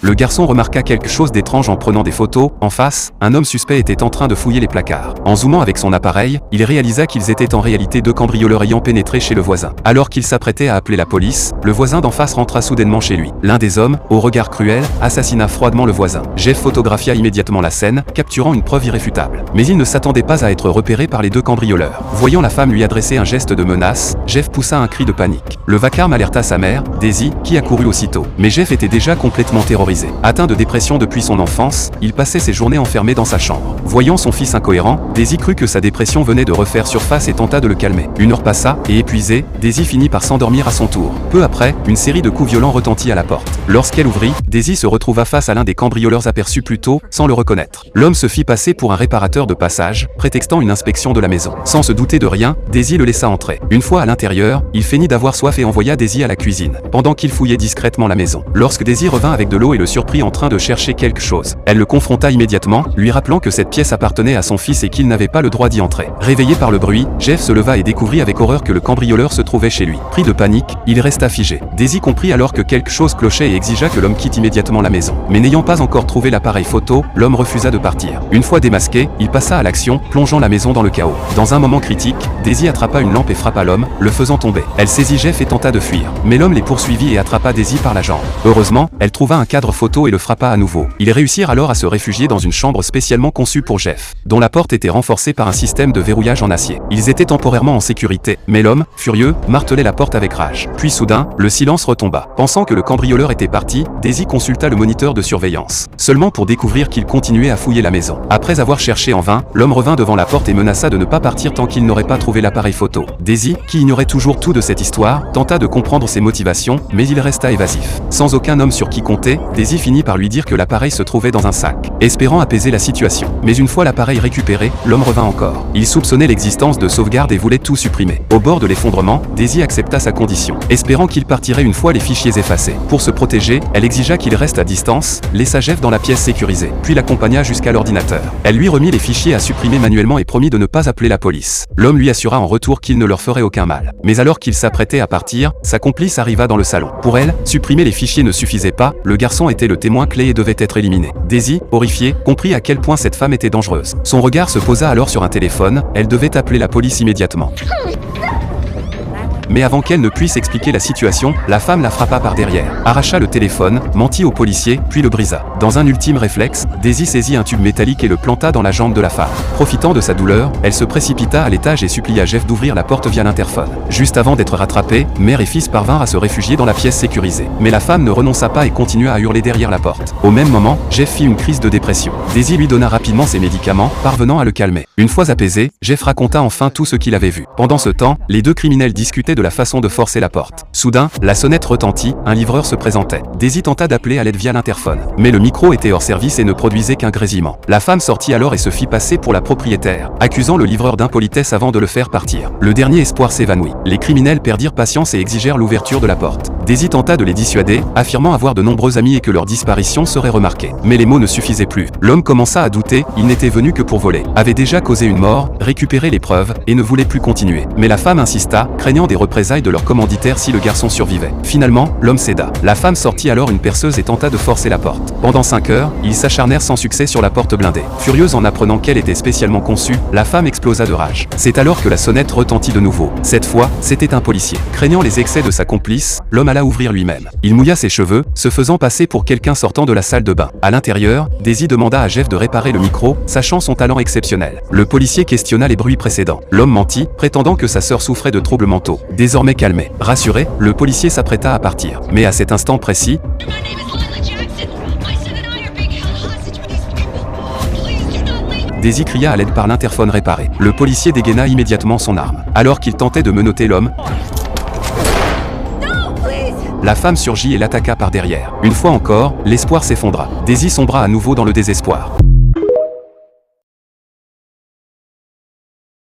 Le garçon remarqua quelque chose d'étrange en prenant des photos. En face, un homme suspect était en train de fouiller les placards. En zoomant avec son appareil, il réalisa qu'ils étaient en réalité deux cambrioleurs ayant pénétré chez le voisin. Alors qu'il s'apprêtait à appeler la police, le voisin d'en face rentra soudainement chez lui. L'un des hommes, au regard cruel, assassina froidement le voisin. Jeff photographia immédiatement la scène, capturant une preuve irréfutable. Mais il ne s'attendait pas à être repéré par les deux cambrioleurs. Voyant la femme lui adresser un geste de menace, Jeff poussa un cri de panique. Le vacarme alerta sa mère, Daisy, qui accourut aussitôt. Mais Jeff était déjà complètement terrorisé. Atteint de dépression depuis son enfance, il passait ses journées enfermé dans sa chambre. Voyant son fils incohérent, Daisy crut que sa dépression venait de refaire surface et tenta de le calmer. Une heure passa, et épuisée, Daisy finit par s'endormir à son tour. Peu après, une série de coups violents retentit à la porte. Lorsqu'elle ouvrit, Daisy se retrouva face à l'un des cambrioleurs aperçus plus tôt, sans le reconnaître. L'homme se fit passer pour un réparateur de passage, prétextant une inspection de la maison. Sans se douter de rien, Daisy le laissa entrer. Une fois à l'intérieur, il feignit d'avoir soif et envoya Daisy à la cuisine, pendant qu'il fouillait discrètement la maison. Lorsque Daisy revint avec de l'eau et le surprit en train de chercher quelque chose, elle le confronta immédiatement, lui rappelant que cette pièce appartenait à son fils et qu'il n'avait pas le droit d'y entrer. Réveillé par le bruit, Jeff se leva et découvrit avec horreur que le cambrioleur se trouvait chez lui. Pris de panique, il resta figé. Daisy comprit alors que quelque chose clochait et exigea que l'homme quitte immédiatement la maison. Mais n'ayant pas encore trouvé l'appareil photo, l'homme refusa de partir. Une fois démasqué, il passa à l'action, plongeant la maison dans le chaos. Dans un moment critique, Daisy attrapa une lampe et frappa l'homme, le faisant tomber. Elle saisit Jeff et tenta de fuir. Mais l'homme les poursuivit et attrapa Daisy par la jambe. Heureusement, elle trouva un cadre photo et le frappa à nouveau. Ils réussirent alors à se réfugier dans une chambre spécialement conçue pour Jeff, dont la porte était renforcée par un système de verrouillage en acier. Ils étaient temporairement en sécurité, mais l'homme, furieux, martelait la porte avec rage. Puis soudain, le silence retomba. Pensant que le cambrioleur était parti, Daisy consulta le moniteur de surveillance, seulement pour découvrir qu'il continuait à fouiller la maison. Après avoir cherché en vain, l'homme revint devant la porte et menaça de ne pas partir tant qu'il n'aurait pas trouvé l'appareil photo. Daisy, qui ignorait toujours tout de cette histoire, tenta de comprendre ses motivations, mais il resta évasif. Sans aucun homme sur qui compter, Daisy finit par lui dire que l'appareil se trouvait dans un sac, espérant apaiser la situation. Mais une fois l'appareil récupéré, l'homme revint encore. Il soupçonnait l'existence de sauvegarde et voulait tout supprimer. Au bord de l'effondrement, Daisy accepta sa condition, espérant qu'il partirait une fois les fichiers effacés. Pour se protéger, elle exigea qu'il reste à distance, laissa Jeff dans la pièce sécurisée, puis l'accompagna jusqu'à l'ordinateur. Elle lui remit les fichiers à supprimer manuellement et promit de ne pas appeler la police. L'homme lui assura en retour qu'il ne leur ferait aucun mal. Mais alors qu'il s'apprêtait à partir, sa complice arriva dans le salon. Pour elle, supprimer les fichiers ne suffisait pas, le garçon était le témoin clé et devait être éliminé. Daisy, horrifiée, comprit à quel point cette femme était dangereuse. Son regard se posa alors sur un téléphone, elle devait appeler la police immédiatement. Mais avant qu'elle ne puisse expliquer la situation, la femme la frappa par derrière, arracha le téléphone, mentit au policier, puis le brisa. Dans un ultime réflexe, Daisy saisit un tube métallique et le planta dans la jambe de la femme. Profitant de sa douleur, elle se précipita à l'étage et supplia Jeff d'ouvrir la porte via l'interphone. Juste avant d'être rattrapés, mère et fils parvinrent à se réfugier dans la pièce sécurisée. Mais la femme ne renonça pas et continua à hurler derrière la porte. Au même moment, Jeff fit une crise de dépression. Daisy lui donna rapidement ses médicaments, parvenant à le calmer. Une fois apaisé, Jeff raconta enfin tout ce qu'il avait vu. Pendant ce temps, les deux criminels discutaient de la façon de forcer la porte. Soudain, la sonnette retentit, un livreur se présentait. Daisy tenta d'appeler à l'aide via l'interphone. Mais le micro était hors service et ne produisait qu'un grésillement. La femme sortit alors et se fit passer pour la propriétaire, accusant le livreur d'impolitesse avant de le faire partir. Le dernier espoir s'évanouit. Les criminels perdirent patience et exigèrent l'ouverture de la porte. Daisy tenta de les dissuader, affirmant avoir de nombreux amis et que leur disparition serait remarquée. Mais les mots ne suffisaient plus. L'homme commença à douter, il n'était venu que pour voler, avait déjà causé une mort, récupéré les preuves, et ne voulait plus continuer. Mais la femme insista, craignant des représailles de leur commanditaire si le garçon survivait. Finalement, l'homme céda. La femme sortit alors une perceuse et tenta de forcer la porte. Pendant 5 heures, ils s'acharnèrent sans succès sur la porte blindée. Furieuse en apprenant qu'elle était spécialement conçue, la femme explosa de rage. C'est alors que la sonnette retentit de nouveau. Cette fois, c'était un policier. Craignant les excès de sa complice, l'homme alla ouvrir lui-même. Il mouilla ses cheveux, se faisant passer pour quelqu'un sortant de la salle de bain. À l'intérieur, Daisy demanda à Jeff de réparer le micro, sachant son talent exceptionnel. Le policier questionna les bruits précédents. L'homme mentit, prétendant que sa sœur souffrait de troubles mentaux. Désormais calmé, rassuré, le policier s'apprêta à partir. Mais à cet instant précis, Daisy cria à l'aide par l'interphone réparé. Le policier dégaina immédiatement son arme. Alors qu'il tentait de menotter l'homme, la femme surgit et l'attaqua par derrière. Une fois encore, l'espoir s'effondra. Daisy sombra à nouveau dans le désespoir.